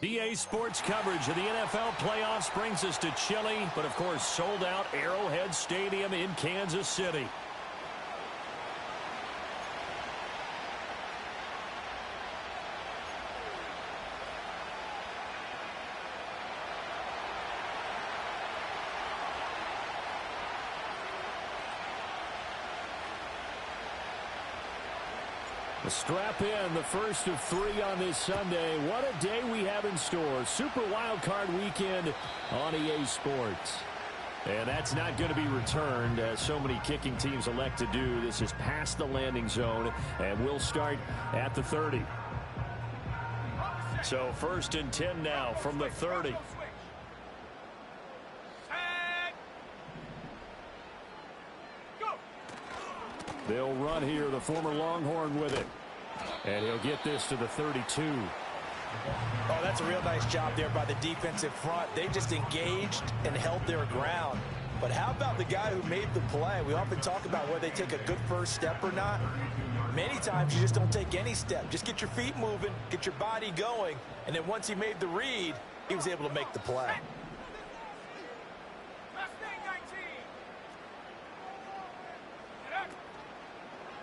EA Sports coverage of the NFL playoffs brings us to Chile, but of course sold out Arrowhead Stadium in Kansas City. Strap in, the first of 3 on this Sunday. What a day we have in store. Super Wild Card Weekend on EA Sports. And that's not going to be returned, as so many kicking teams elect to do. This is past the landing zone, and we'll start at the 30. So 1st and 10 now from the 30. They'll run here, the former Longhorn with it. And he'll get this to the 32. Oh, that's a real nice job there by the defensive front. They just engaged and held their ground. But how about the guy who made the play? We often talk about whether they take a good first step or not. Many times you just don't take any step. Just get your feet moving, get your body going, and then once he made the read, he was able to make the play.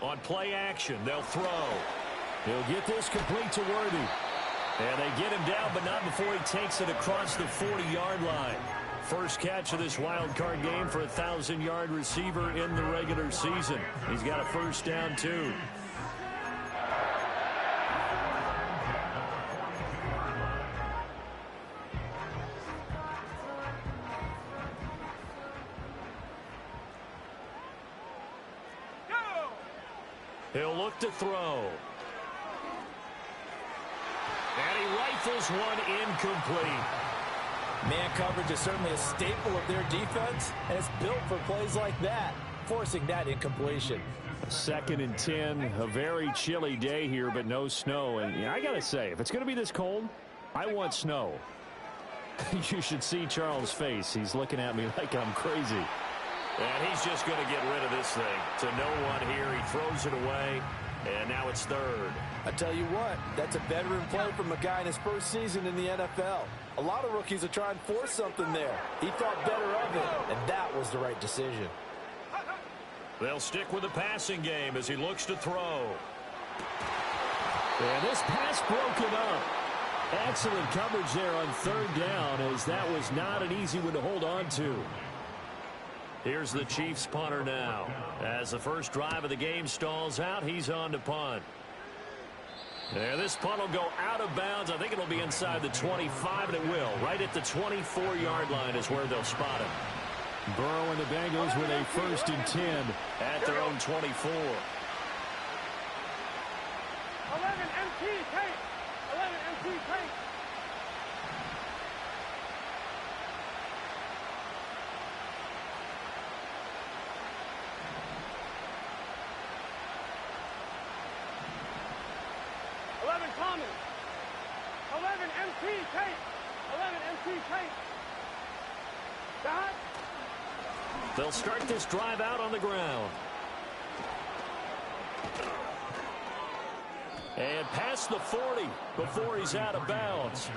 On play action, they'll throw. He'll get this complete to Worthy. And they get him down, but not before he takes it across the 40-yard line. First catch of this wild card game for a 1,000-yard receiver in the regular season. He's got a first down, too. He'll look to throw. And he rifles one incomplete. Man coverage is certainly a staple of their defense, and it's built for plays like that, forcing that incompletion. 2nd and 10, a very chilly day here, but no snow. And I got to say, if it's going to be this cold, I want snow. You should see Charles' face. He's looking at me like I'm crazy. And he's just going to get rid of this thing to no one here. He throws it away, and now it's 3rd. I tell you what, that's a veteran play from a guy in his first season in the NFL. A lot of rookies are trying to force something there. He thought better of it, and that was the right decision. They'll stick with the passing game as he looks to throw. And this pass broken up. Excellent coverage there on 3rd down, as that was not an easy one to hold on to. Here's the Chiefs punter now. As the first drive of the game stalls out, he's on to punt. There, this punt will go out of bounds. I think it'll be inside the 25, and it will. Right at the 24-yard line is where they'll spot him. Burrow and the Bengals with a 1st and 10 at their own 24. 11 MT tape. 11 MT tape. Common. 11 MT tape. 11 MT tape. Dot. They'll start this drive out on the ground. And past the 40 before he's out of bounds.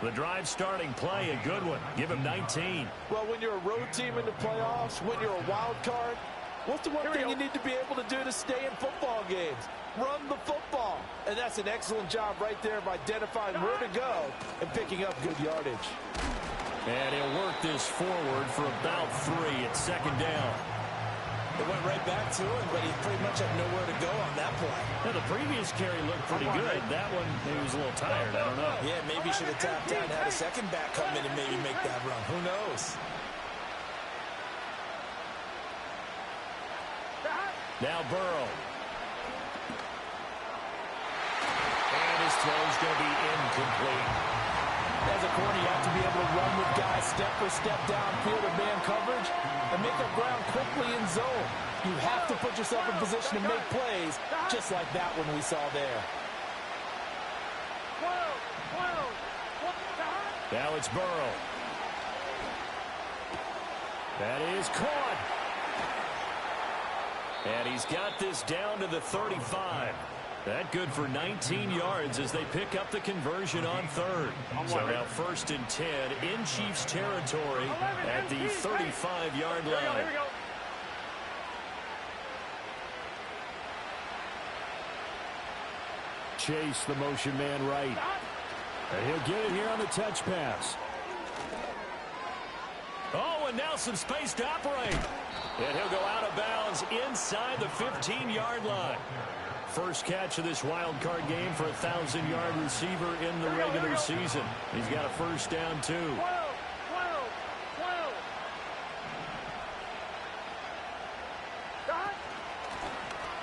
The drive starting play, a good one. Give him 19. Well, when you're a road team in the playoffs, when you're a wild card, what's the one thing you need to be able to do to stay in football games? Run the football. And that's an excellent job right there of identifying where to go and picking up good yardage. And he'll work this forward for about 3 at 2nd down. It went right back to him, but he pretty much had nowhere to go on that play. Now, the previous carry looked pretty good. That one, he was a little tired. I don't know. Yeah, maybe he should have tapped out and had a second back come in and maybe make that run. Who knows? Now Burrow. And his throw's going to be incomplete. As a corner, you have to be able to run with guys step for step downfield in man coverage and make up ground quickly in zone. You have to put yourself in position to make plays, just like that one we saw there. Now it's Burrow. That is caught. And he's got this down to the 35. That good for 19 yards as they pick up the conversion on third. So now 1st and 10 in Chiefs territory at the 35-yard line. Here we go. Chase the motion man right. And he'll get it here on the touch pass. Oh, and now some space to operate. And he'll go out of bounds inside the 15-yard line. First catch of this wild card game for a 1,000-yard receiver in the regular season. He's got a first down, too. 12.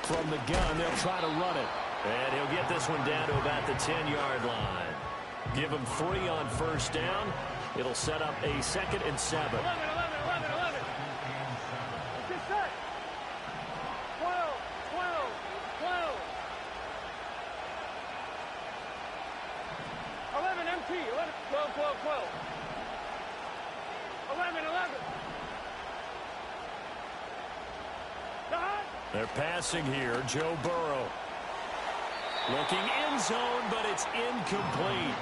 From the gun, they'll try to run it. And he'll get this one down to about the 10-yard line. Give him 3 on first down. It'll set up a 2nd and 7. 11. Let's get set. 12. 11 MT. 12. 11. They're passing here. Joe Burrow. Looking end zone, but it's incomplete.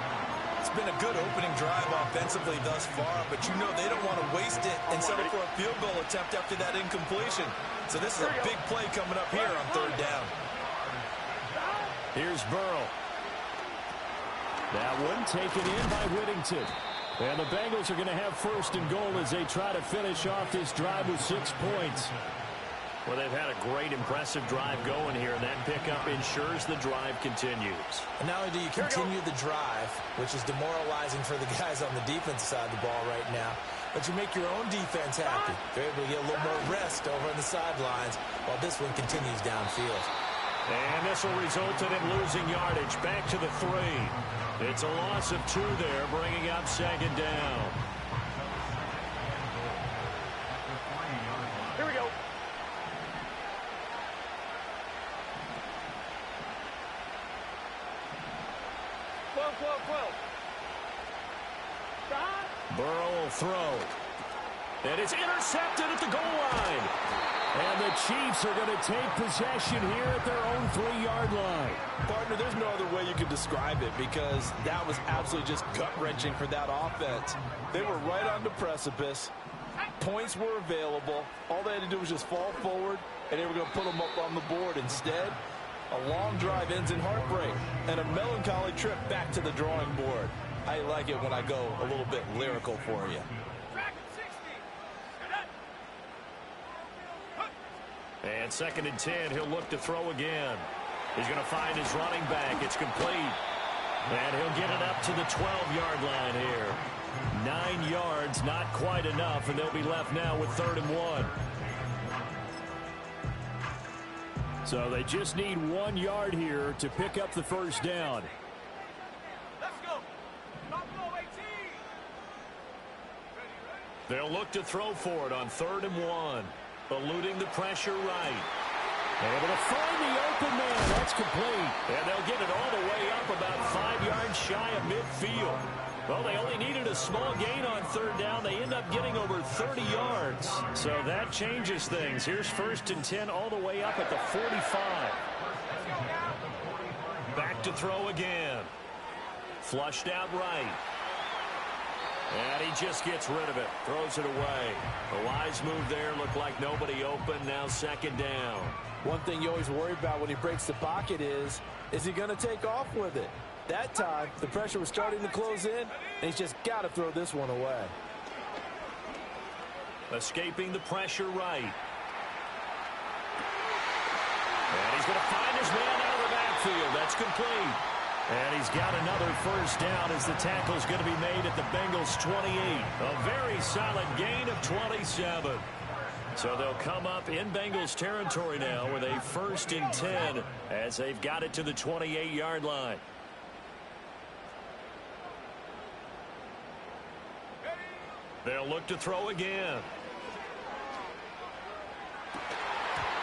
It's been a good opening drive offensively thus far, but you know they don't want to waste it and settle for a field goal attempt after that incompletion. So this is a big play coming up here on third down. Here's Burrow. That one taken in by Whittington. And the Bengals are going to have 1st and goal as they try to finish off this drive with 6 points. Well, they've had a great, impressive drive going here, and that pickup ensures the drive continues. And not only do you continue the drive, which is demoralizing for the guys on the defensive side of the ball right now, but you make your own defense happy. They're able to get a little more rest over on the sidelines while this one continues downfield. And this will result in him losing yardage back to the 3. It's a loss of 2 there, bringing up 2nd down. Here we go. Burrow will throw. And it's intercepted at the goal line. And the Chiefs are going to take possession here at their own 3-yard line. Partner, there's no other way you could describe it because that was absolutely just gut-wrenching for that offense. They were right on the precipice. Points were available. All they had to do was just fall forward, and they were going to put them up on the board. Instead, a long drive ends in heartbreak and a melancholy trip back to the drawing board. I like it when I go a little bit lyrical for you. And 2nd and 10, he'll look to throw again. He's going to find his running back. It's complete. And he'll get it up to the 12-yard line here. 9 yards, not quite enough, and they'll be left now with 3rd and 1. So they just need 1 yard here to pick up the first down. Let's go. They'll look to throw for it on 3rd and 1. Eluding the pressure right. Able to find the open man. That's complete. And they'll get it all the way up about 5 yards shy of midfield. Well, they only needed a small gain on 3rd down. They end up getting over 30 yards. So that changes things. Here's 1st and 10 all the way up at the 45. Back to throw again. Flushed out right. And he just gets rid of it. Throws it away. A wise move there. Looked like nobody open. Now 2nd down. One thing you always worry about when he breaks the pocket is he going to take off with it? That time, the pressure was starting to close in, and he's just got to throw this one away. Escaping the pressure right. And he's going to find his man out of the backfield. That's complete. And he's got another first down as the tackle's going to be made at the Bengals 28. A very solid gain of 27. So they'll come up in Bengals territory now with a 1st and 10 as they've got it to the 28-yard line. They'll look to throw again.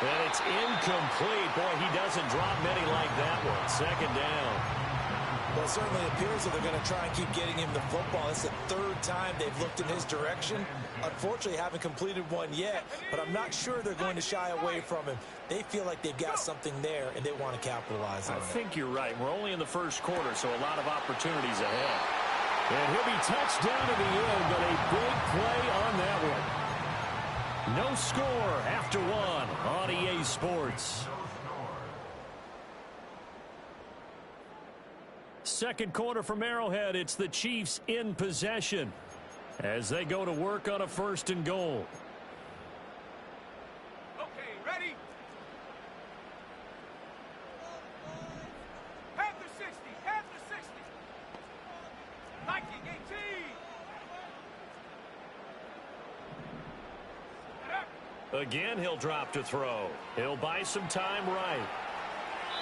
And it's incomplete. Boy, he doesn't drop many like that one. 2nd down. Well, it certainly appears that they're going to try and keep getting him the football. It's the third time they've looked in his direction. Unfortunately, haven't completed one yet, but I'm not sure they're going to shy away from him. They feel like they've got something there, and they want to capitalize on it. I think you're right. We're only in the first quarter, so a lot of opportunities ahead. And he'll be touched down to the end, but a big play on that one. No score after one on EA Sports. Second quarter from Arrowhead, it's the Chiefs in possession as they go to work on a 1st and goal. Okay, ready? Half the 60, half the 60. Viking 18. Again, he'll drop to throw. He'll buy some time right.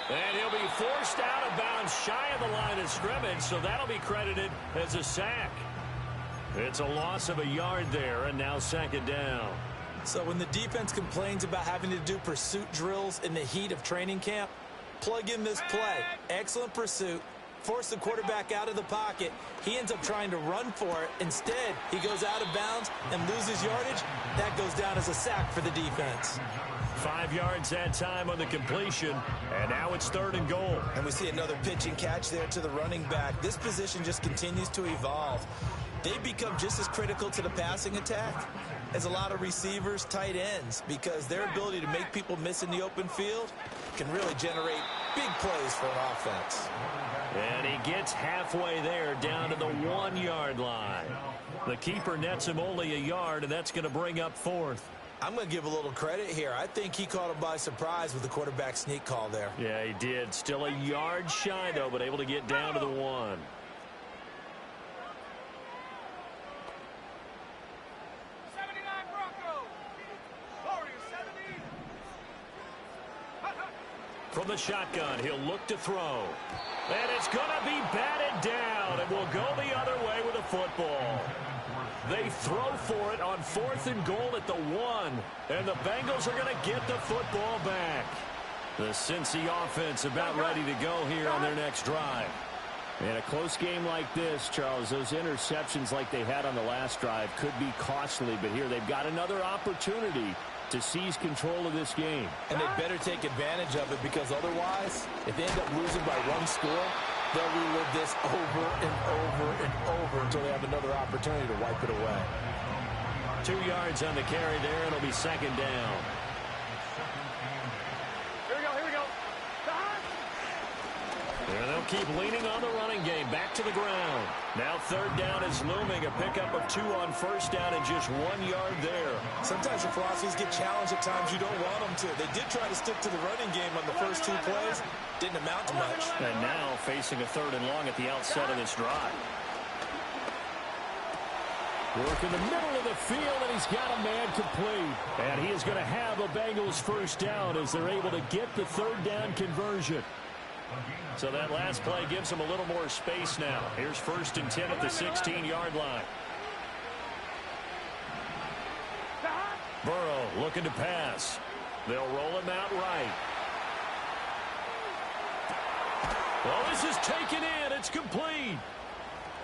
And he'll be forced out of bounds shy of the line of scrimmage, so that'll be credited as a sack. It's a loss of a yard there, and now 2nd down. So when the defense complains about having to do pursuit drills in the heat of training camp, plug in this play. Excellent pursuit. Force the quarterback out of the pocket. He ends up trying to run for it. Instead, he goes out of bounds and loses yardage. That goes down as a sack for the defense. 5 yards that time on the completion, and now it's 3rd and goal. And we see another pitch and catch there to the running back. This position just continues to evolve. They become just as critical to the passing attack as a lot of receivers, tight ends, because their ability to make people miss in the open field can really generate big plays for an offense. And he gets halfway there, down to the 1-yard line. The keeper nets him only a yard, and that's going to bring up 4th. I'm going to give a little credit here. I think he caught him by surprise with the quarterback sneak call there. Yeah, he did. Still a yard shy, though, but able to get down to the 1. From the shotgun, he'll look to throw. And it's going to be batted down, and will go the other way with the football. They throw for it on 4th and goal at the 1, and the Bengals are going to get the football back. The Cincy offense about ready to go here on their next drive. In a close game like this, Charles, those interceptions like they had on the last drive could be costly, but here they've got another opportunity to seize control of this game. And they better take advantage of it, because otherwise, if they end up losing by 1 score, they'll relive this over and over and over until they have another opportunity to wipe it away. 2 yards on the carry there, and it'll be 2nd down. Here we go, here we go. And they'll keep leaning on the running game. Back to the ground. Now 3rd down is looming. A pickup of 2 on 1st down and just 1 yard there. Sometimes your philosophies get challenged at times you don't want them to. They did try to stick to the running game on the first 2 plays. Didn't amount to much. And now facing a 3rd and long at the outset of this drive. Work in the middle of the field, and he's got a man complete. And he is going to have a Bengals 1st down as they're able to get the 3rd down conversion. So that last play gives them a little more space now. Here's 1st and 10 at the 16-yard line. Burrow looking to pass. They'll roll him out right. Well, this is taken in. It's complete.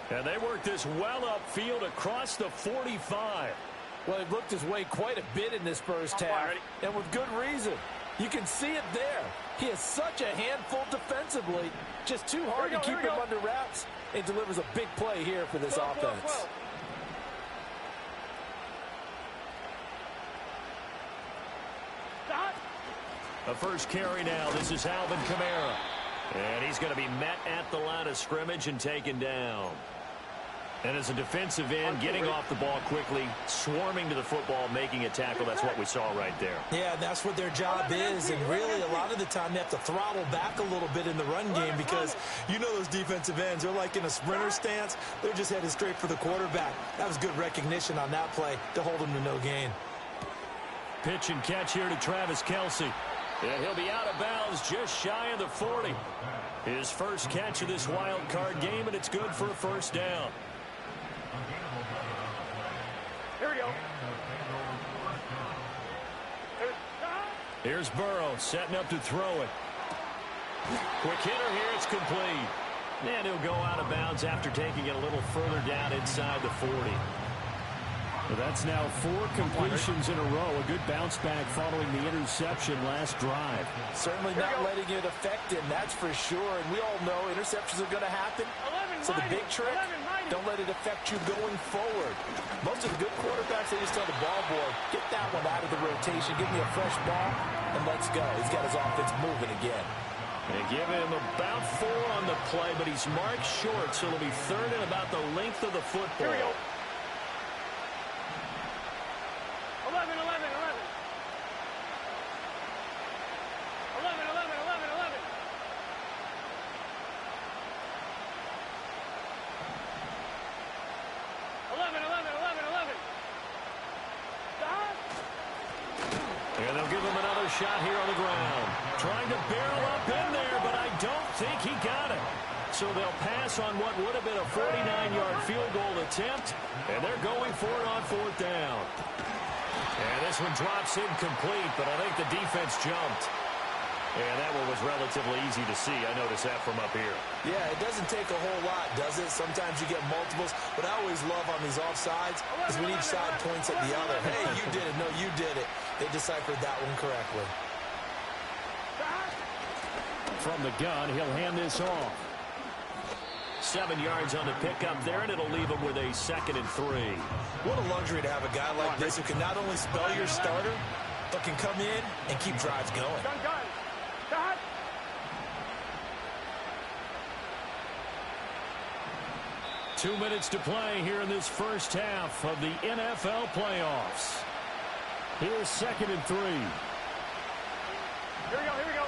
And they work this well upfield across the 45. Well, he looked his way quite a bit in this first half, and with good reason. You can see it there. He is such a handful defensively. Just too hard to keep him under wraps, and delivers a big play here for this offense. The first carry now. This is Alvin Kamara. And he's going to be met at the line of scrimmage and taken down. And as a defensive end, getting off the ball quickly, swarming to the football, making a tackle, that's what we saw right there. Yeah, that's what their job is, and really a lot of the time they have to throttle back a little bit in the run game, because you know those defensive ends, they're like in a sprinter stance. They're just headed straight for the quarterback. That was good recognition on that play to hold him to no gain. Pitch and catch here to Travis Kelce. And he'll be out of bounds just shy of the 40. His first catch of this wild card game, and it's good for a 1st down. Here we go. Here's Burrow setting up to throw it. Quick hitter here. It's complete. And he'll go out of bounds after taking it a little further down inside the 40. Well, that's now 4 completions in a row. A good bounce back following the interception last drive. Certainly not letting it affect him, that's for sure. And we all know interceptions are going to happen. So the big trick, don't let it affect you going forward. Most of the good quarterbacks, they just tell the ball boy, get that one out of the rotation, give me a fresh ball, and let's go. He's got his offense moving again. They give him about 4 on the play, but he's marked short, so it'll be third and about the length of the football. Here we go. 11, 11, 11. 11, 11, 11, 11. 11, 11, 11, 11. Stop. And they'll give him another shot here on the ground. Trying to barrel up in there, but I don't think he got it. So they'll pass on what would have been a 49-yard field goal attempt, and they're going for it on 4th down. And this one drops incomplete, but I think the defense jumped. And that one was relatively easy to see. I noticed that from up here. Yeah, it doesn't take a whole lot, does it? Sometimes you get multiples. What I always love on these offsides is when each side points at the other. Hey, you did it. No, you did it. They deciphered that one correctly. From the gun, he'll hand this off. 7 yards on the pickup there, and it'll leave him with a 2nd and 3. What a luxury to have a guy like this who can not only spell your starter, but can come in and keep drives going. Gun, gun. Stop. 2 minutes to play here in this first half of the NFL playoffs. Here's 2nd and 3. Here we go, here we go.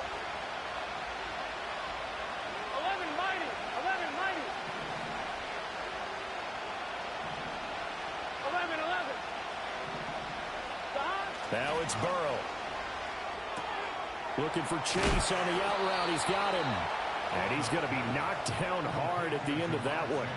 11 mighty, 11 mighty. 11, 11. Stop. Now it's Burrow. Looking for Chase on the out route. He's got him. And he's going to be knocked down hard at the end of that one.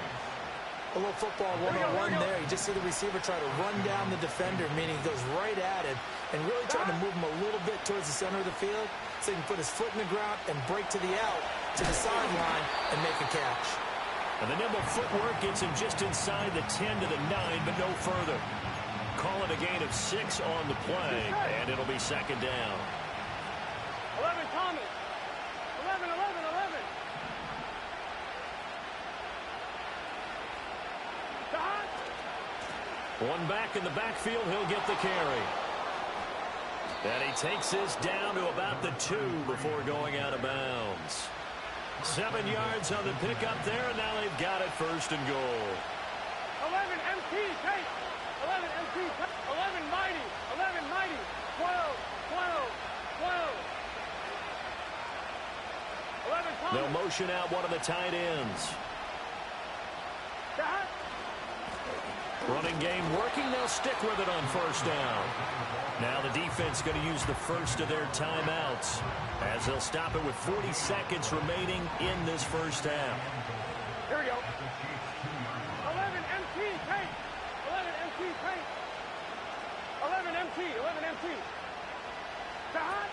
A little football one-on-one there. You just see the receiver try to run down the defender, meaning he goes right at it and really trying to move him a little bit towards the center of the field so he can put his foot in the ground and break to the out, to the sideline, and make a catch. And the nimble footwork gets him just inside the 10 to the 9, but no further. Call it a gain of 6 on the play, and it'll be 2nd down. 11, Thomas. 11, 11, 11. Stop. One back in the backfield, he'll get the carry. And he takes this down to about the 2 before going out of bounds. 7 yards on the pickup there, and now they've got it 1st and goal. 11, MT, take. 11, MT, 11, mighty. 11, mighty. 12, 12, 12. 11, Thomas. They'll motion out one of the tight ends. Stop. Running game working. They'll stick with it on 1st down. Now the defense going to use the first of their timeouts as they'll stop it with 40 seconds remaining in this first half. Here we go. 11 MT, take. 11 MT, take. 11 MT, 11 MT. Stop.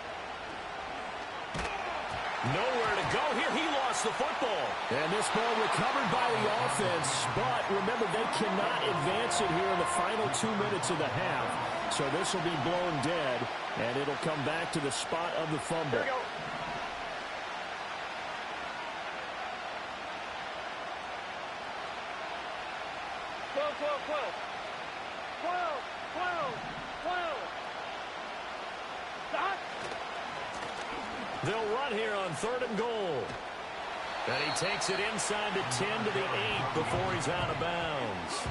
Nowhere to go here. He lost the football. And this ball recovered by the offense, but remember, they cannot advance it here in the final 2 minutes of the half. So this will be blown dead, and it'll come back to the spot of the fumble. Here we go. 12, 12, 12. 12, 12, 12. Stop. They'll run here on 3rd and goal. And he takes it inside the 10 to the 8 before he's out of bounds.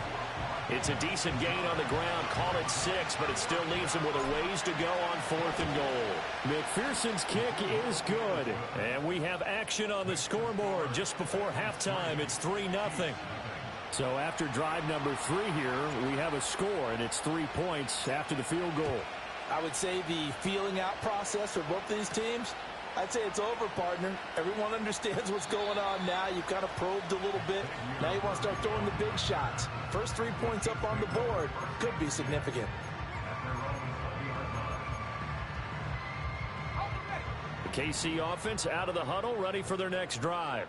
It's a decent gain on the ground. Call it 6, but it still leaves him with a ways to go on 4th and goal. McPherson's kick is good. And we have action on the scoreboard just before halftime. It's 3-0. So after drive number 3 here, we have a score, and it's 3 points after the field goal. I would say the feeling out process for both these teams, I'd say it's over, partner. Everyone understands what's going on now. You've kind of probed a little bit. Now you want to start throwing the big shots. First 3 points up on the board could be significant. The KC offense out of the huddle, ready for their next drive.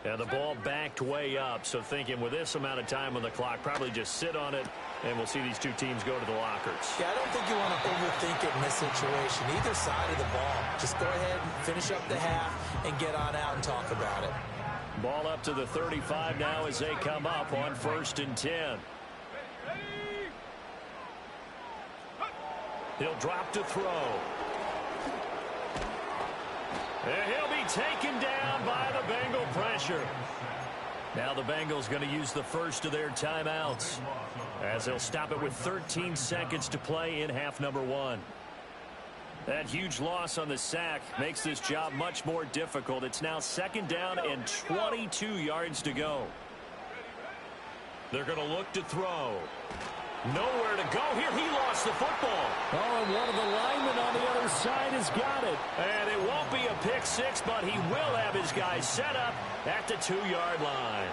And the ball backed way up, so thinking with this amount of time on the clock, probably just sit on it, and we'll see these two teams go to the lockers. Yeah, I don't think you want to overthink it in this situation. Either side of the ball. Just go ahead and finish up the half and get on out and talk about it. Ball up to the 35 now as they come up on 1st and 10. He'll drop to throw. And he'll be taken down by the Bengal pressure. Now the Bengals going to use the first of their timeouts as they'll stop it with 13 seconds to play in half number 1. That huge loss on the sack makes this job much more difficult. It's now 2nd down and 22 yards to go. They're going to look to throw. Nowhere to go here. He lost the football. Oh, and one of the linemen on the other side has got it. And it won't be a pick six, but he will have his guys set up at the 2-yard line.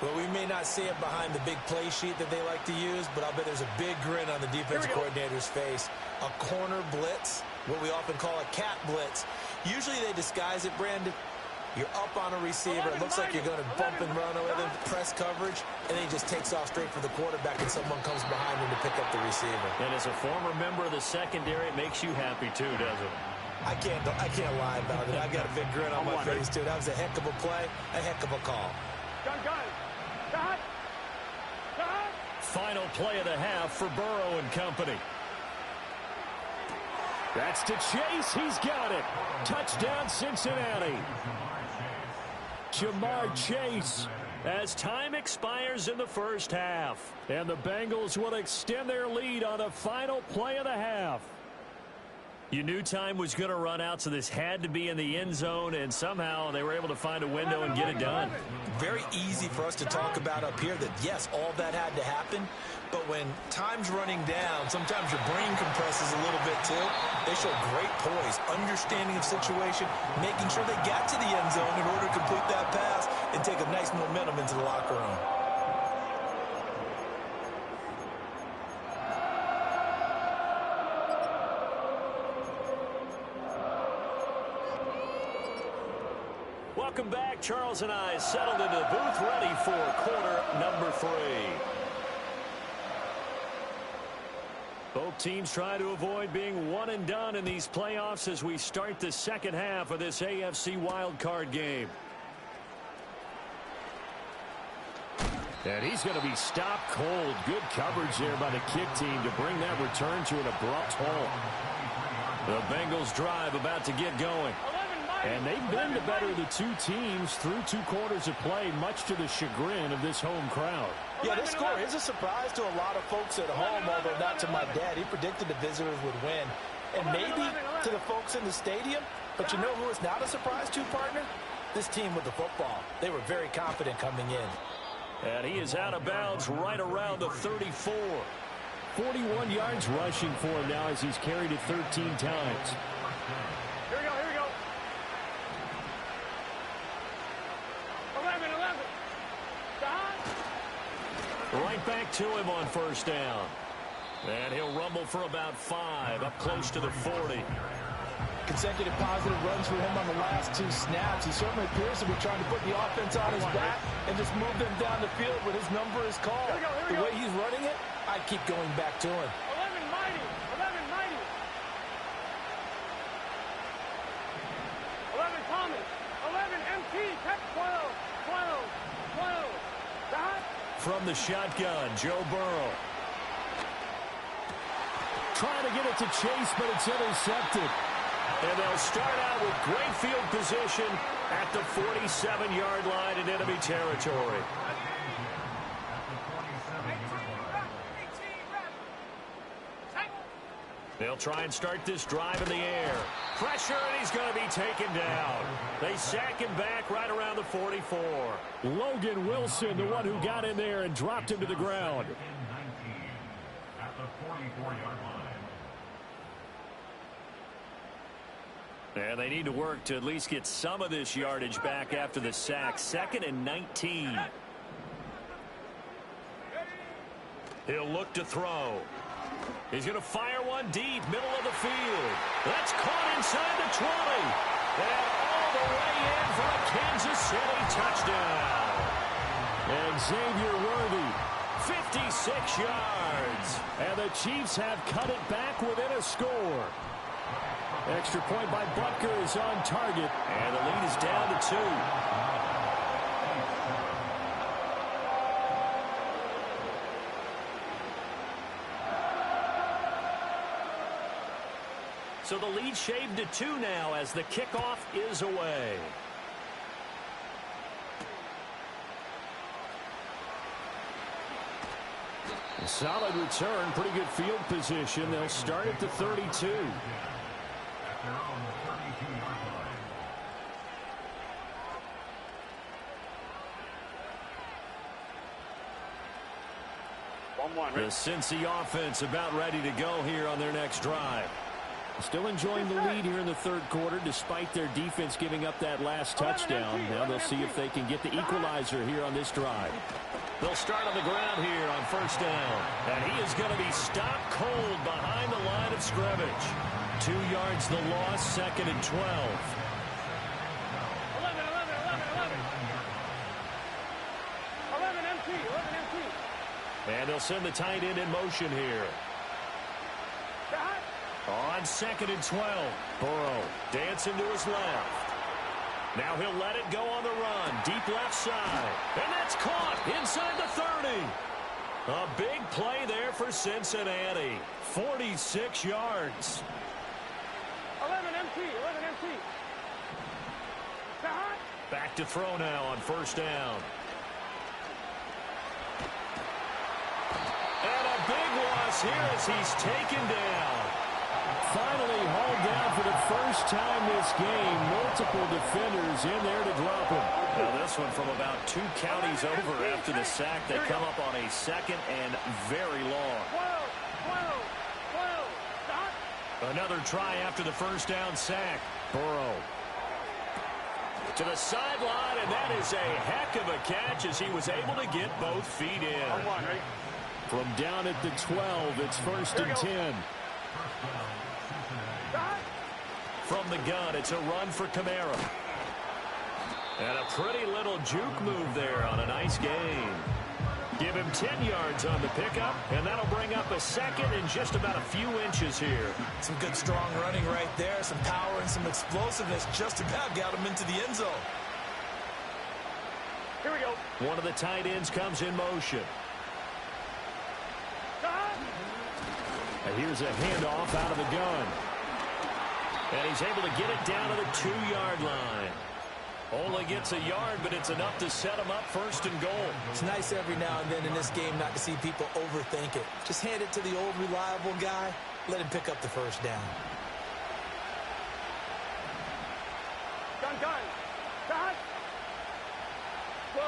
Well, we may not see it behind the big play sheet that they like to use, but I'll bet there's a big grin on the defensive coordinator's face. A corner blitz, what we often call a cat blitz. Usually they disguise it, Brandon. You're up on a receiver. It looks like you're going to bump and run with him, press coverage, and then he just takes off straight for the quarterback, and someone comes behind him to pick up the receiver. And as a former member of the secondary, it makes you happy too, doesn't it? I can't lie about it. I got a big grin on my face, too. That was a heck of a play, a heck of a call. Gun. Final play of the half for Burrow and company. That's to Chase. He's got it. Touchdown, Cincinnati. Jamar Chase. As time expires in the first half. And the Bengals will extend their lead on the final play of the half. You knew time was going to run out, so this had to be in the end zone, and somehow they were able to find a window and get it done. Very easy for us to talk about up here that, yes, all that had to happen, but when time's running down, sometimes your brain compresses a little bit too. They show great poise, understanding of situation, making sure they got to the end zone in order to complete that pass and take a nice momentum into the locker room. Welcome back. Charles and I settled into the booth, ready for quarter number 3. Both teams try to avoid being one and done in these playoffs as we start the second half of this AFC wildcard game. And he's going to be stopped cold. Good coverage there by the kick team to bring that return to an abrupt halt. The Bengals drive about to get going. And they've been the better of the two teams through 2 quarters of play, much to the chagrin of this home crowd. Yeah, this score is a surprise to a lot of folks at home, although not to my dad. He predicted the visitors would win. And maybe to the folks in the stadium. But you know who is not a surprise to, partner? This team with the football. They were very confident coming in. And he is out of bounds right around the 34. 41 yards rushing for him now as he's carried it 13 times. Here we go. 11. Right back to him on first down. And he'll rumble for about 5, up close to the 40. Consecutive positive runs for him on the last 2 snaps. He certainly appears to be trying to put the offense on his back and just move them down the field when his number is called. The way he's running it, I keep going back to him. 11 mighty. 11 Thomas. 11 MT. 12. From the shotgun, Joe Burrow. Trying to get it to Chase, but it's intercepted. And they'll start out with great field position at the 47-yard line in enemy territory. They'll try and start this drive in the air. Pressure, and he's going to be taken down. They sack him back right around the 44. Logan Wilson, the one who got in there and dropped him to the ground. At the 44-yard line. And they need to work to at least get some of this yardage back after the sack. 2nd and 19. He'll look to throw. He's going to fire one deep, middle of the field. That's caught inside the 20. And all the way in for a Kansas City touchdown. Xavier Worthy, 56 yards. And the Chiefs have cut it back within a score. Extra point by Butker is on target. And the lead is down to 2. So the lead shaved to 2 now as the kickoff is away. A solid return, pretty good field position. They'll start at the 32. At their own 32-yard line. The Cincy offense about ready to go here on their next drive. Still enjoying the lead here in the third quarter despite their defense giving up that last touchdown. Now they'll see if they can get the equalizer here on this drive. They'll start on the ground here on first down. And he is going to be stopped cold behind the line of scrimmage. 2 yards the loss, 2nd and 12. 11 MT. And they'll send the tight end in motion here. On 2nd and 12. Burrow dancing to his left. Now he'll let it go on the run. Deep left side. And that's caught inside the 30. A big play there for Cincinnati. 46 yards. 11 MT. Back to throw now on first down. And a big loss here as he's taken down. Finally hauled down for the first time this game. Multiple defenders in there to drop him. Now this one from about 2 counties over after the sack. They come up on a 2nd and very long. 12. Another try after the first down sack. Burrow to the sideline, and that is a heck of a catch as he was able to get both feet in. From down at the 12, it's 1st and 10. From the gun, it's a run for Kamara. And a pretty little juke move there on a nice gain. Give him 10 yards on the pickup, and that'll bring up a 2nd and just about a few inches here. Some good strong running right there. Some power and some explosiveness just about got him into the end zone. Here we go. One of the tight ends comes in motion. And here's a handoff out of the gun. And he's able to get it down to the 2-yard line. Only gets a yard, but it's enough to set him up 1st and goal. It's nice every now and then in this game not to see people overthink it. Just hand it to the old reliable guy. Let him pick up the first down. Gun. 12.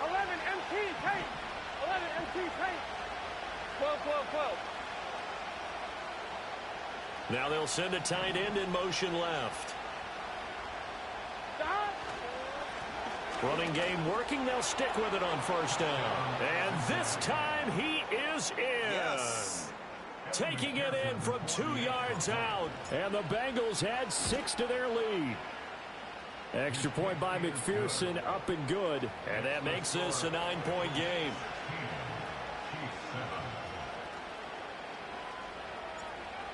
11 MT tape. 11 MT tape. 12. Now they'll send a tight end in motion left. Stop. Running game working. They'll stick with it on first down. And this time he is in. Yes. Taking it in from 2 yards out. And the Bengals add 6 to their lead. Extra point by McPherson, up and good. And that makes this a 9-point game.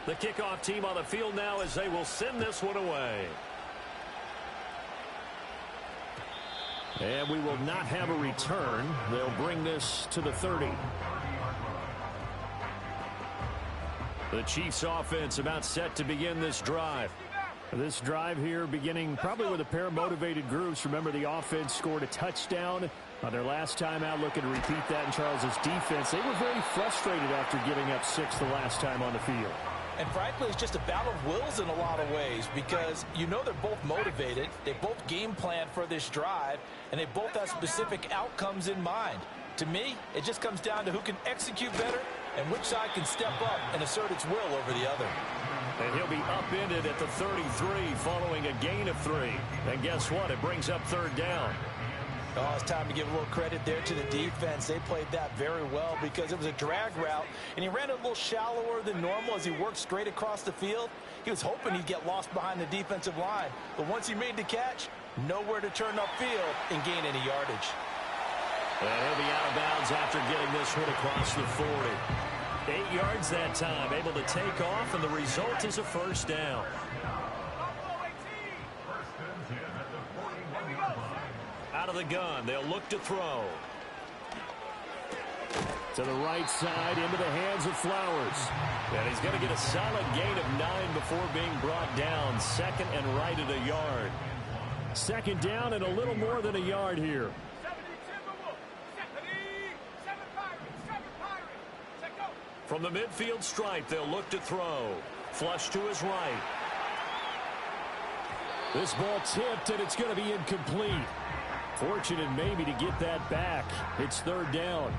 The kickoff team on the field now as they will send this one away. And we will not have a return. They'll bring this to the 30. The Chiefs offense about set to begin this drive. This drive here beginning probably with a pair of motivated groups. Remember, the offense scored a touchdown on their last time out, looking to repeat that in Charles's defense. They were very frustrated after giving up 6 the last time on the field. And frankly, it's just a battle of wills in a lot of ways because you know they're both motivated. They both game plan for this drive, and they both have specific outcomes in mind. To me, it just comes down to who can execute better and which side can step up and assert its will over the other. And he'll be upended at the 33 following a gain of 3. And guess what? It brings up 3rd down. Oh, it's time to give a little credit there to the defense. They played that very well because it was a drag route, and he ran it a little shallower than normal as he worked straight across the field. He was hoping he'd get lost behind the defensive line, but once he made the catch, nowhere to turn upfield and gain any yardage. And he'll be out of bounds after getting this one across the 40. 8 yards that time, able to take off, and the result is a first down. Out of the gun, they'll look to throw. To the right side, into the hands of Flowers. And he's going to get a solid gain of 9 before being brought down. Second and right at a yard. Second down and a little more than a yard here. From the midfield stripe, they'll look to throw. Flush to his right. This ball tipped, and it's going to be incomplete. Fortunate maybe to get that back. It's third down.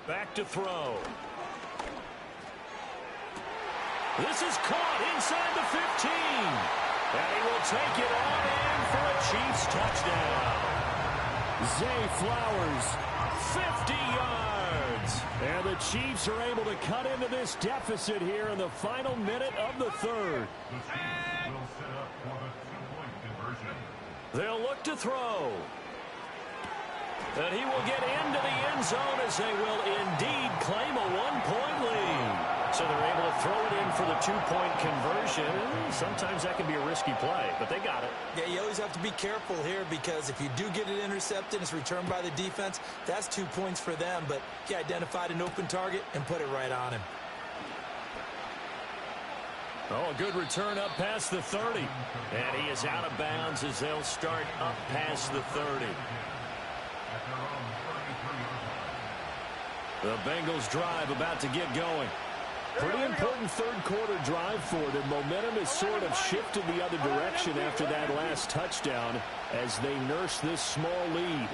Back to throw. This is caught inside the 15. And he will take it on in for a Chiefs touchdown. Zay Flowers, 50 yards. And the Chiefs are able to cut into this deficit here in the final minute of the third. The Chiefs will set up for the two-point conversion. They'll look to throw. And he will get into the end zone as they will indeed claim a one-point lead. So they're able to throw it in for the two-point conversion. Sometimes that can be a risky play, but they got it. Yeah, you always have to be careful here because if you do get it intercepted, it's returned by the defense, that's 2 points for them. But he identified an open target and put it right on him. Oh, a good return up past the 30. And he is out of bounds as they'll start up past the 30. The Bengals drive about to get going. Pretty important third quarter drive for them. Momentum has sort of shifted the other direction after that last touchdown as they nurse this small lead.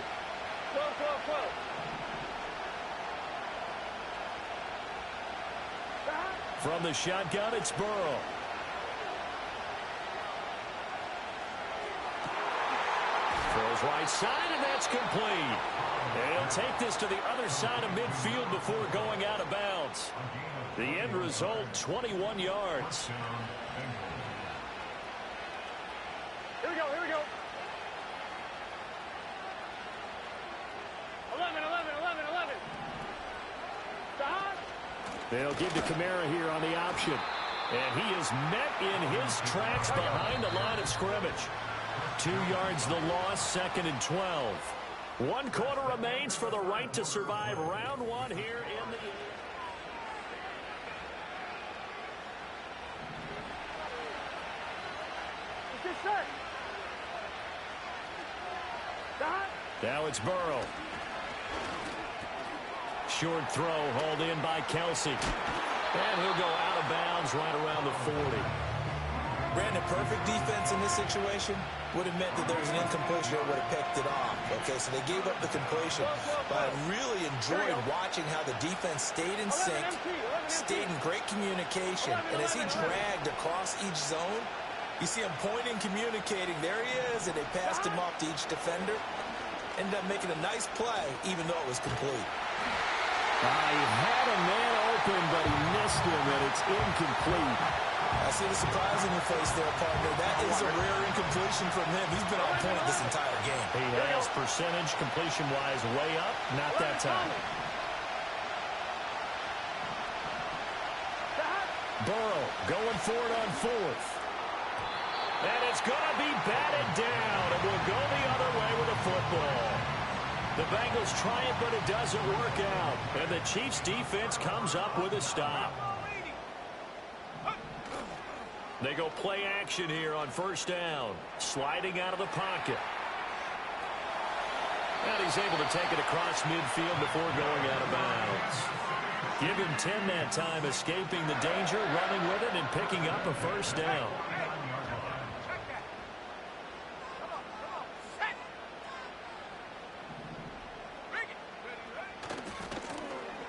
From the shotgun, it's Burrow. Throws right side, and that's complete. And he'll take this to the other side of midfield before going out of bounds. The end result, 21 yards. Here we go, here we go. 11, 11, 11, 11. Stop. They'll give to Kamara here on the option. And he is met in his tracks behind the line of scrimmage. 2 yards the loss, second and 12. 1 quarter remains for the right to survive round one here in the... Now it's Burrow. Short throw hauled in by Kelsey. And he'll go out of bounds right around the 40. Brandon, perfect defense in this situation would have meant that there was an incompletion that would have picked it off. Okay, so they gave up the completion. But I really enjoyed watching how the defense stayed in sync, stayed in great communication. And as he dragged across each zone, you see him pointing, communicating. There he is, and they passed him off to each defender. Ended up making a nice play, even though it was complete. He had a man open, but he missed him, and it's incomplete. I see the surprise in your face there, partner. That is a rare incompletion from him. He's been on point this entire game. He has percentage completion-wise way up. Not that time. Burrow going for it on fourth. And it's going to be batted down. It will go the other way with the football. The Bengals try it, but it doesn't work out. And the Chiefs' defense comes up with a stop. They go play action here on first down. Sliding out of the pocket. And he's able to take it across midfield before going out of bounds. Give him 10 that time, escaping the danger, running with it, and picking up a first down.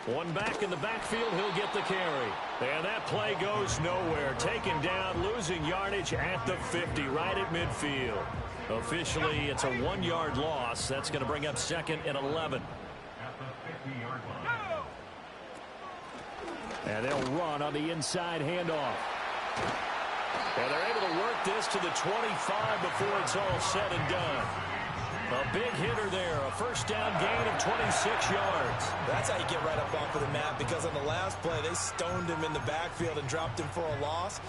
One back in the backfield, he'll get the carry. And that play goes nowhere. Taken down, losing yardage at the 50, right at midfield. Officially, it's a 1-yard loss. That's going to bring up 2nd and 11. And they'll run on the inside handoff. And they're able to work this to the 25 before it's all said and done. A big hitter there, a first down gain of 26 yards. That's how you get right up off of the mat, because on the last play, they stoned him in the backfield and dropped him for a loss.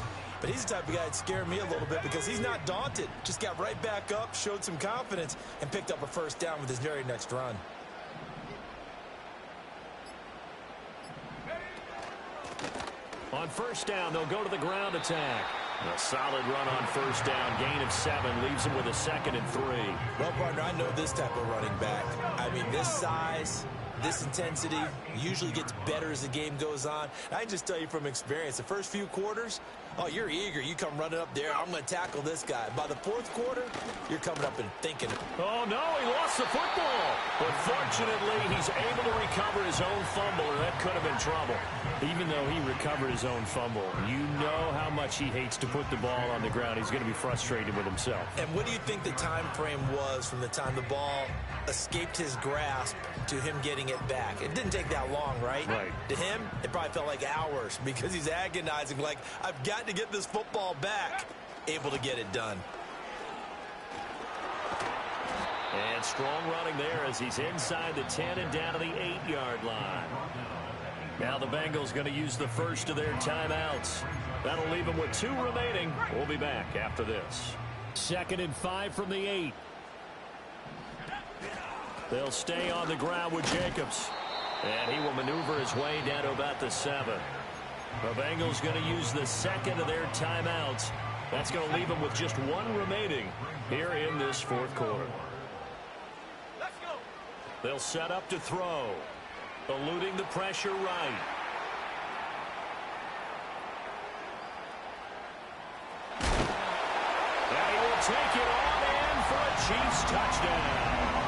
But he's the type of guy that scared me a little bit because he's not daunted. Just got right back up, showed some confidence, and picked up a first down with his very next run. On first down, they'll go to the ground attack. A solid run on first down. Gain of 7 leaves him with a 2nd and 3. Well, partner, I know this type of running back. I mean, this size, this intensity usually gets better as the game goes on. I can just tell you from experience, the first few quarters, oh, you're eager. You come running up there, I'm going to tackle this guy. By the 4th quarter, you're coming up and thinking. Oh, no, he lost the football. But fortunately, he's able to recover his own fumble, or that could have been trouble. Even though he recovered his own fumble, you know how much he hates to put the ball on the ground. He's going to be frustrated with himself. And what do you think the time frame was from the time the ball escaped his grasp to him getting it back? It didn't take that long, right? Right. To him, it probably felt like hours because he's agonizing, like, I've got to get this football back. Able to get it done. And strong running there as he's inside the 10 and down to the 8-yard line. Now the Bengals going to use the first of their timeouts. That'll leave them with 2 remaining. We'll be back after this. 2nd and 5 from the 8. They'll stay on the ground with Jacobs. And he will maneuver his way down to about the 7. The Bengals going to use the 2nd of their timeouts. That's going to leave them with just 1 remaining here in this 4th quarter. They'll set up to throw. Eluding the pressure right. And he will take it on in for a Chiefs touchdown.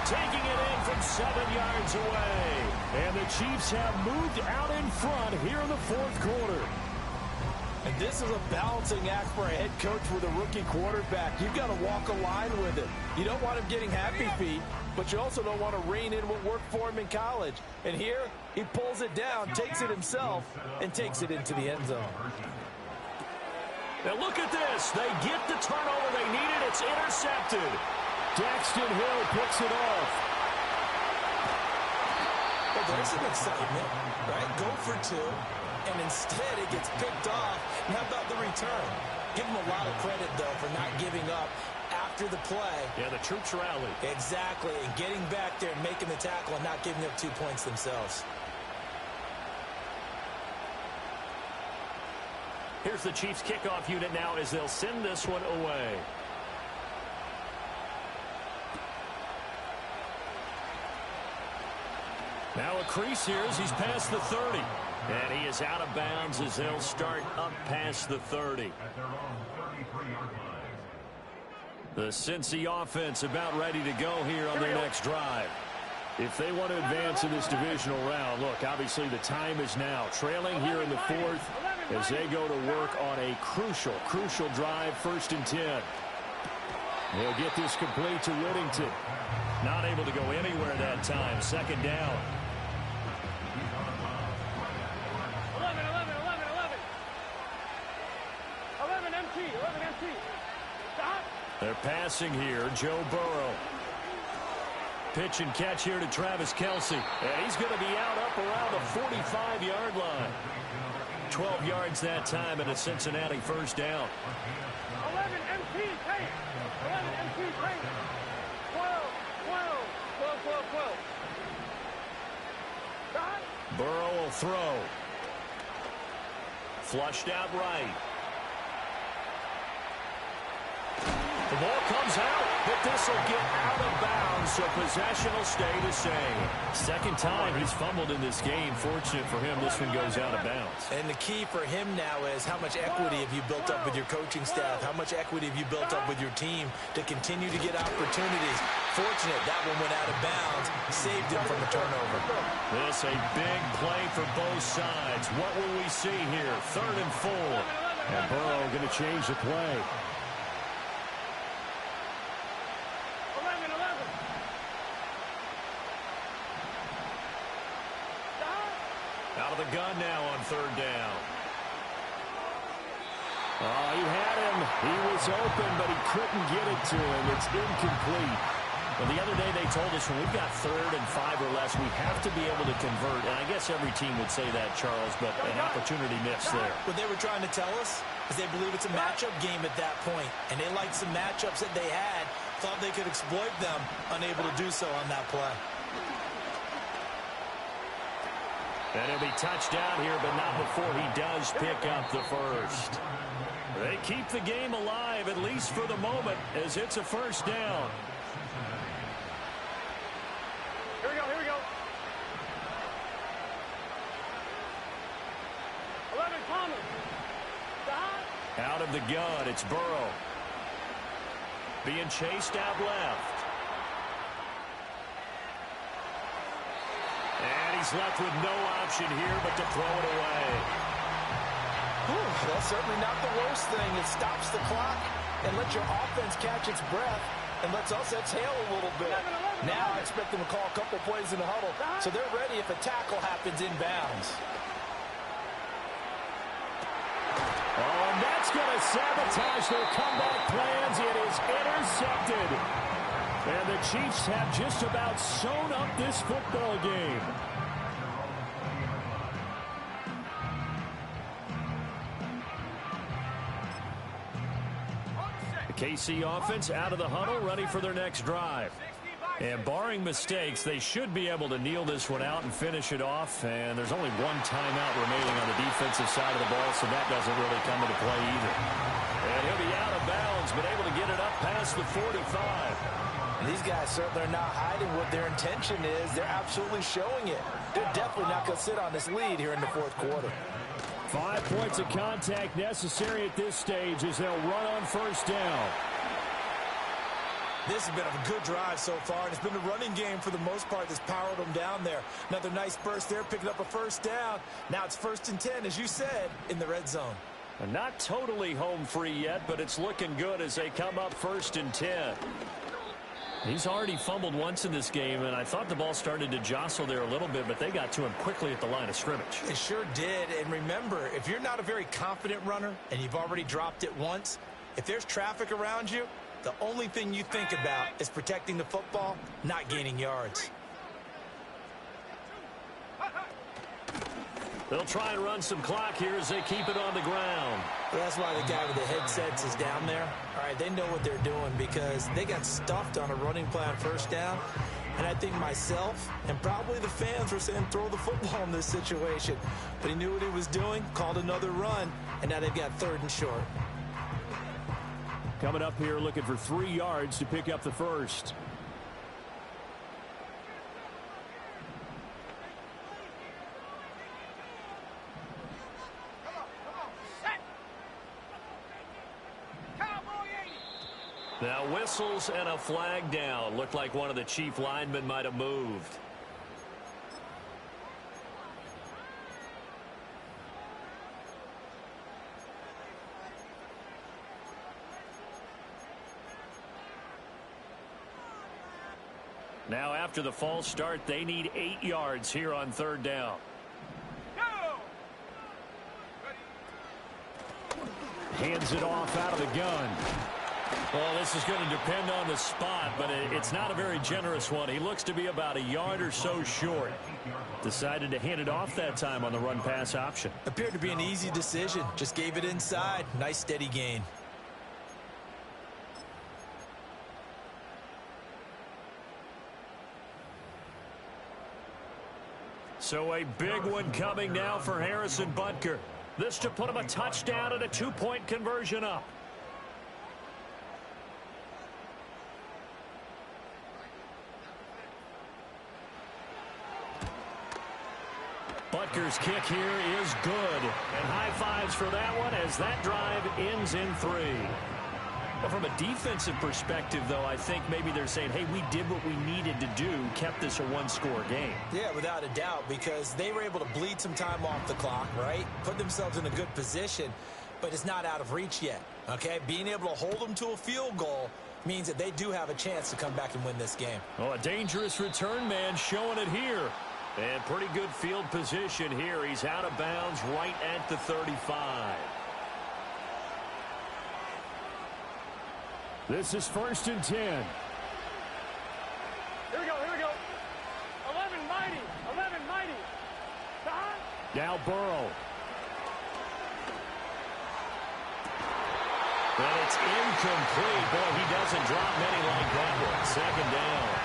Taking it in from 7 yards away. And the Chiefs have moved out in front here in the 4th quarter. And this is a balancing act for a head coach with a rookie quarterback. You've got to walk a line with him. You don't want him getting happy feet, but you also don't want to rein in what worked for him in college. And here, he pulls it down, takes it himself, and takes it into the end zone. Now look at this. They get the turnover they needed. It's intercepted. Daxton Hill picks it off. Well, there's some excitement, right? Go for 2. And instead, it gets picked off. And how about the return? Give him a lot of credit, though, for not giving up after the play. Yeah, the troops rally. Exactly. And getting back there and making the tackle and not giving up 2 points themselves. Here's the Chiefs kickoff unit now as they'll send this one away. Now a crease here as he's past the 30. And he is out of bounds as they'll start up past the 30. The Cincy offense about ready to go here on their next drive. If they want to advance in this divisional round, look, obviously the time is now. Trailing here in the 4th as they go to work on a crucial drive, 1st and 10. They'll get this complete to Whittington. Not able to go anywhere that time. 2nd down. 11 MT. Stop. They're passing here. Joe Burrow. Pitch and catch here to Travis Kelce. And he's going to be out up around the 45-yard line. 12 yards that time and a Cincinnati first down. 11 MT. Hey. 11 MT. Hey. 12. Stop. Burrow will throw. Flushed out right. The ball comes out, but this will get out of bounds, so possession will stay the same. Second time he's fumbled in this game. Fortunate for him, this one goes out of bounds. And the key for him now is how much equity have you built up with your coaching staff? How much equity have you built up with your team to continue to get opportunities? Fortunate that one went out of bounds, saved him from a turnover. This a big play for both sides. What will we see here? 3rd and 4. And Burrow going to change the play. 11. Out of the gun now on 3rd down. Oh, he had him. He was open, but he couldn't get it to him. It's incomplete. Well, the other day they told us when we've got 3rd and 5 or less, we have to be able to convert. And I guess every team would say that, Charles, but an opportunity missed there. What they were trying to tell us is they believe it's a matchup game at that point, and they liked some matchups that they had, thought they could exploit them, unable to do so on that play. And he'll be touched down here, but not before he does pick up the first. They keep the game alive, at least for the moment, as it's a 1st down. Here we go. 11, Thomas. Out of the gun, it's Burrow. Being chased out left. And he's left with no option here but to throw it away. That's certainly not the worst thing. It stops the clock and lets your offense catch its breath and lets us exhale a little bit. Now I expect them to call a couple plays in the huddle, so they're ready if a tackle happens inbounds. Oh, and that's going to sabotage their comeback plans. It is intercepted. And the Chiefs have just about sewn up this football game. The KC offense out of the huddle, ready for their next drive. And barring mistakes, they should be able to kneel this one out and finish it off. And there's only one timeout remaining on the defensive side of the ball, so that doesn't really come into play either. And he'll be out of bounds, but able to get it up past the 45. And these guys certainly are not hiding what their intention is. They're absolutely showing it. They're definitely not going to sit on this lead here in the 4th quarter. 5 points of contact necessary at this stage as they'll run on 1st down. This has been a good drive so far, and it's been the running game for the most part that's powered them down there. Another nice burst there, picking up a 1st down. Now it's 1st and 10, as you said, in the red zone. And not totally home free yet, but it's looking good as they come up 1st and 10. He's already fumbled once in this game, and I thought the ball started to jostle there a little bit, but they got to him quickly at the line of scrimmage. It sure did, and remember, if you're not a very confident runner and you've already dropped it once, if there's traffic around you, the only thing you think about is protecting the football, not gaining yards. They'll try and run some clock here as they keep it on the ground. Well, that's why the guy with the headsets is down there. All right, they know what they're doing because they got stuffed on a running play on 1st down. And I think myself and probably the fans were saying throw the football in this situation. But he knew what he was doing, called another run, and now they've got 3rd and short. Coming up here looking for 3 yards to pick up the first. Now whistles and a flag down. Looked like one of the Chief linemen might have moved. Now after the false start, they need 8 yards here on 3rd down. Hands it off out of the gun. Well, this is going to depend on the spot, but it's not a very generous one. He looks to be about a yard or so short. Decided to hand it off that time on the run-pass option. Appeared to be an easy decision. Just gave it inside. Nice steady gain. So a big one coming now for Harrison Butker. This to put him a touchdown and a 2-point conversion up. Kicker kick here is good. And high fives for that one as that drive ends in 3. Well, from a defensive perspective, though, I think maybe they're saying, hey, we did what we needed to do, kept this a one-score game. Yeah, without a doubt, because they were able to bleed some time off the clock, right? Put themselves in a good position, but it's not out of reach yet, okay? Being able to hold them to a field goal means that they do have a chance to come back and win this game. Oh, a dangerous return man showing it here. And pretty good field position here. He's out of bounds right at the 35. This is 1st and 10. Here we go, here we go. 11 mighty, 11 mighty. Stop. Now Burrow. And it's incomplete. Boy, he doesn't drop many like that one. 2nd down.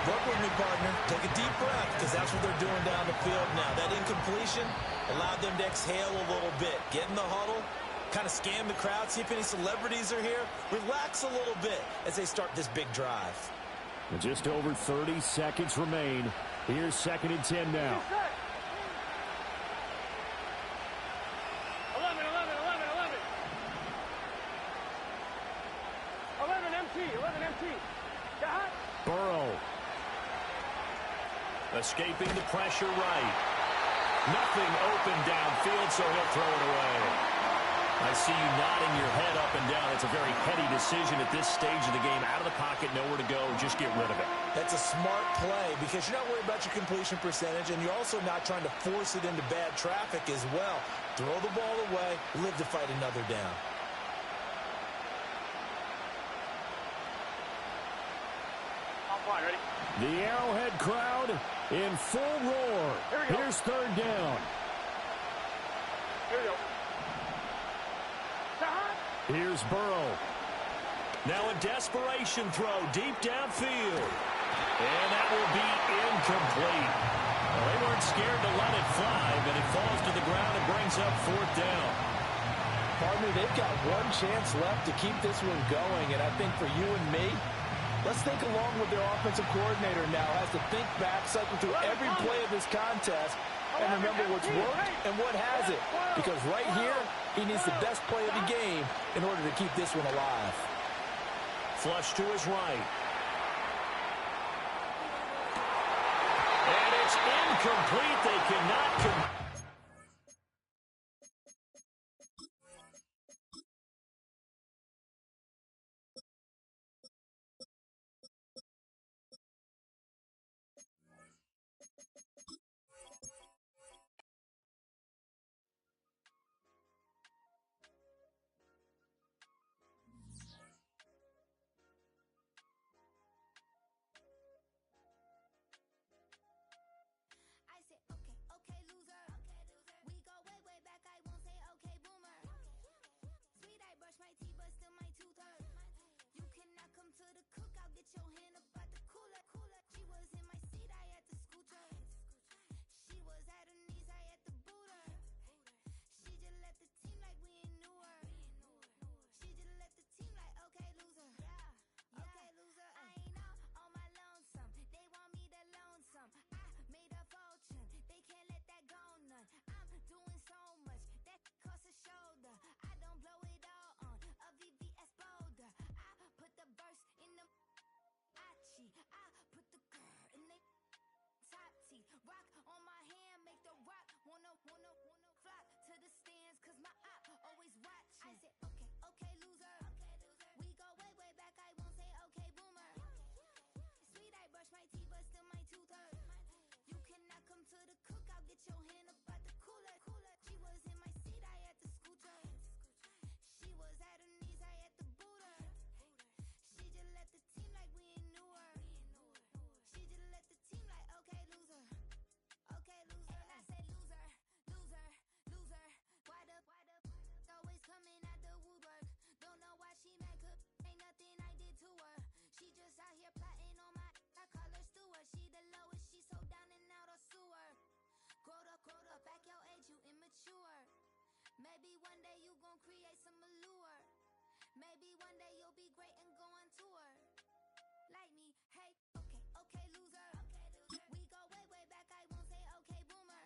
Work with me, partner. Take a deep breath, because that's what they're doing down the field now. That incompletion allowed them to exhale a little bit. Get in the huddle, kind of scan the crowd, see if any celebrities are here. Relax a little bit as they start this big drive. And just over 30 seconds remain. Here's 2nd and 10 now. 11, 11, 11, 11. 11 MT, 11 MT. Stop. Burrow. Escaping the pressure right. Nothing open downfield, so he'll throw it away. I see you nodding your head up and down. It's a very heady decision at this stage of the game. Out of the pocket, nowhere to go. Just get rid of it. That's a smart play because you're not worried about your completion percentage, and you're also not trying to force it into bad traffic as well. Throw the ball away, live to fight another down. I'm fine, ready? The Arrowhead crowd in full roar. Here we go. Here's 3rd down. Here we go. Stop. Here's Burrow. Now a desperation throw deep downfield. And that will be incomplete. Well, they weren't scared to let it fly, but it falls to the ground and brings up 4th down. Pardon me, they've got one chance left to keep this one going, and I think for you and me, let's think along with their offensive coordinator now. Has to think back, cycle through every play of this contest, and remember what's worked and what hasn't. Because right here, he needs the best play of the game in order to keep this one alive. Flush to his right. And it's incomplete. They cannot Maybe one day you gon' create some allure. Maybe one day you'll be great and go on tour. Like me, hey, okay, loser. We go way, way back, I won't say okay, boomer.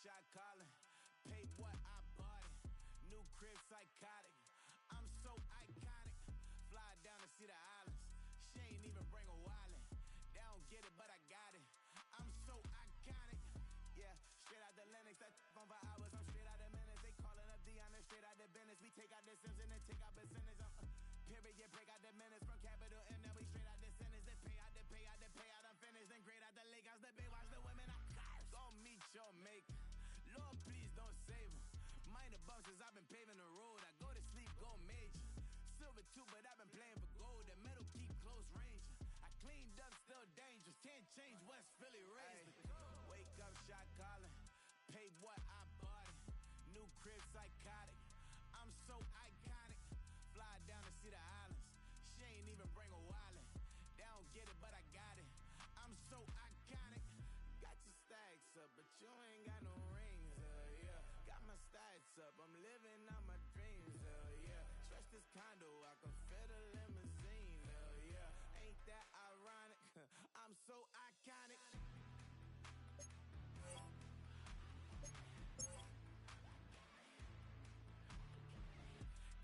shot calling. Paid what I bought it. New crib psychotic. I'm so iconic. Fly down to see the islands. She ain't even bring a wallet. They don't get it, but I got it. I'm so iconic. Yeah, straight out the Lennox. That on for hours. I'm straight out the minutes. They calling up Dion and straight out the business. We take out the Sims and then take out percentage. Period, break out the minutes from capital M. Now we straight out the sentence. They pay out, they pay out, they pay out. I'm finished. Then grade out the lake house. The bay watch the women. I curse. Go meet your maker. Lord, please don't save them. Minor bumps as I've been paving the road. I go to sleep, go major. Silver too, but I've been playing for gold. The metal keep close range. I cleaned up, still dangerous. Can't change West Philly raised. Wake up, shot calling. Pay what I bought it. New crib psychotic. I'm so iconic. Fly down to see the islands. She ain't even bring a wallet. They don't get it, but I got it. I'm so iconic. Got your stacks up, but you ain't got no rings, yeah. Got my stats up, I'm living out my dreams, yeah. Stretch this condo, I can fit a limousine, yeah. Ain't that ironic? I'm so iconic.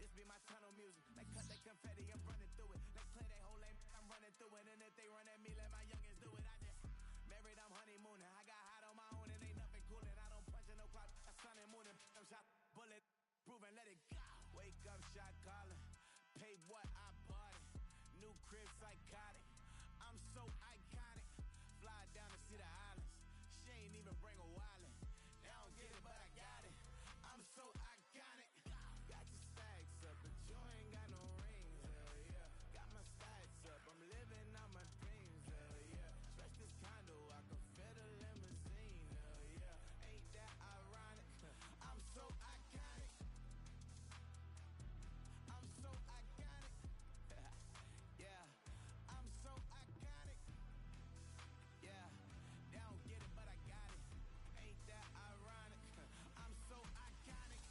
This be my tunnel music. They cut that confetti, I'm running through it. They clear that whole lane, I'm running through it. And if they run at me, let my youngins do it. I just married, I'm honeymooning. I got hot on my own and ain't nothing coolin'. I don't punch in no clock, I sun and moon and I'm shot bullet. Proven, let it go. Wake up, shot calling. Pay what I bought it. New crib psychotic. I'm so iconic. Fly down to see the islands. She ain't even bring a wallet. They don't get it, but I got it. I'm so iconic. Got your stacks up, but you ain't got no rings, yeah. Got my stats up, I'm living out my dreams, yeah. Stretch this condo, I can fit a limousine, yeah. Ain't that ironic? I'm so iconic. I'm so iconic. Yeah, I'm so iconic. Yeah, they don't get it, but I got it. Ain't that ironic? I'm so iconic.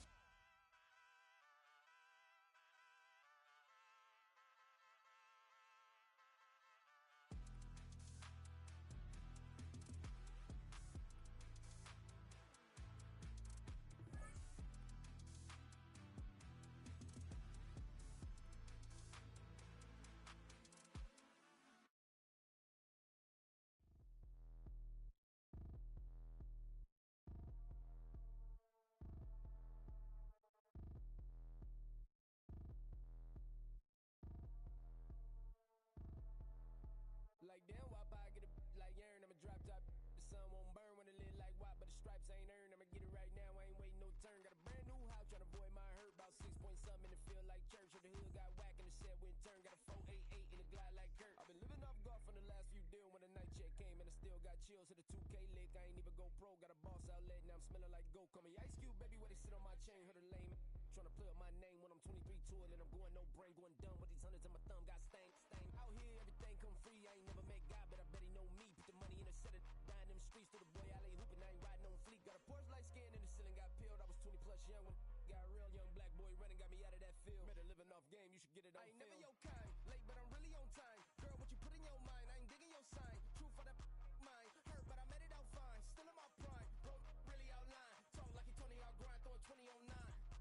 Like damn, why I get a like urn? I'ma drop top. The sun won't burn when it lit like white, but the stripes ain't earned. I'ma get it right now, I ain't waiting no turn. Got a brand new house, tryna avoid my hurt. About 6 point something, it feel like church. At the hood got whack and the set went turn. Got a 488 in the glide like Kurt. I've been living off golf from the last few deals. When the night check came and I still got chills. Hit a 2K lick, I ain't even go pro. Got a boss outlet, now I'm smelling like gold. Call me Ice Cube, baby, where they sit on my chain. Heard a lame tryna play up my name when I'm 23 to it. And I'm going no brain, going dumb with these hundreds in my thumb. Got stank. Out here, everything come free. I ain't never met God, but I bet he know me. Put the money in a set of dying them streets. To the boy, I lay hooping, I ain't riding on fleek. Got a Porsche light skin in the ceiling, got peeled. I was 20 plus young when got real. Young black boy running, got me out of that field. Better living off game, you should get it on I ain't film. Never your kind, late but I'm really on time. Girl, what you put in your mind, I ain't digging your sign. True for that mine, hurt but I made it out fine. Still in my prime, bro, really outline. Talk like he Tony out grind, throwing 20 on 9.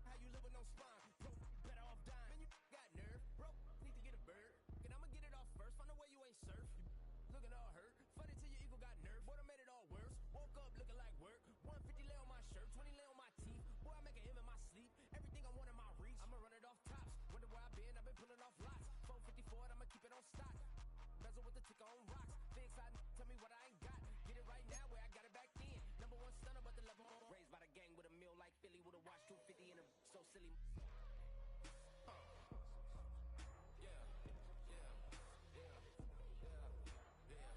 How you live with no spine, bro, better off dying. Man, you got nerve, bro, need to get a bird. And I'ma get it off first, find a way you ain't surf. You looking all hurt, funny till your ego got nerve. Boy, I made it all worse, woke up looking like work. 150 lay on my shirt, 20 lay on my teeth. Boy, I make an M in my sleep, everything I want in my reach. I'ma run it off tops, wonder where I've been pulling off lots. 454, I'ma keep it on stock. Bezel with the ticker on rocks. Big side, tell me what I ain't got. Get it right now where I got it back then. Number one stunner, but the level on. Raised by the gang with a meal like Philly with a watch 250 in a so silly. Yeah, yeah, yeah, yeah, yeah, yeah.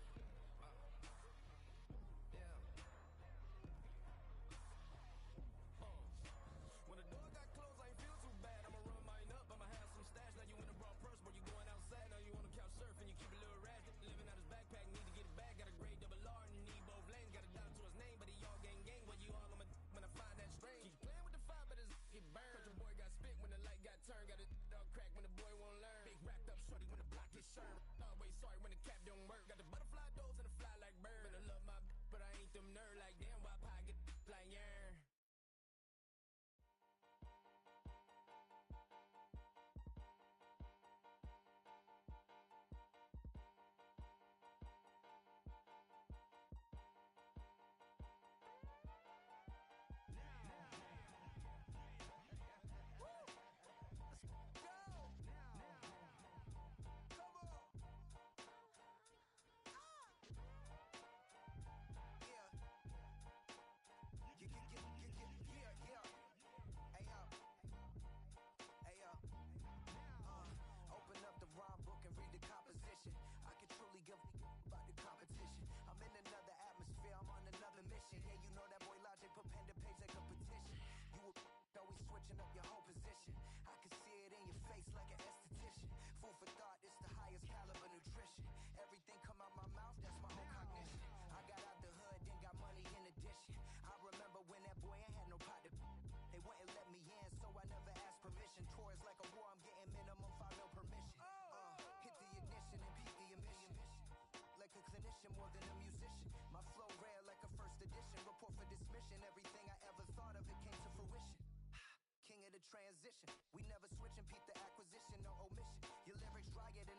When the door got closed, I ain't feel too bad. I'ma run mine up, I'ma have some stash. Now you in a broad purse, but you going outside. Now you on the couch surfing, you keep a little ratchet. Living out his backpack, need to get it back. Got a grade double R and you need both lanes. Got a dollar to his name, but he all gang. But you all on my when I find that strange. Keep playing with the fire, but his get burned. Cause your boy got spit when the light got turned. Got a dog crack when the boy won't learn. Big wrapped up shorty when the block gets served. Always sorry when the cap don't work. Got the butterfly doors and the fly like bird. And I love my but I ain't them nerd like damn why pie get like yarn. the transition. We never switch and peep the acquisition, no omission. Your lyrics drier than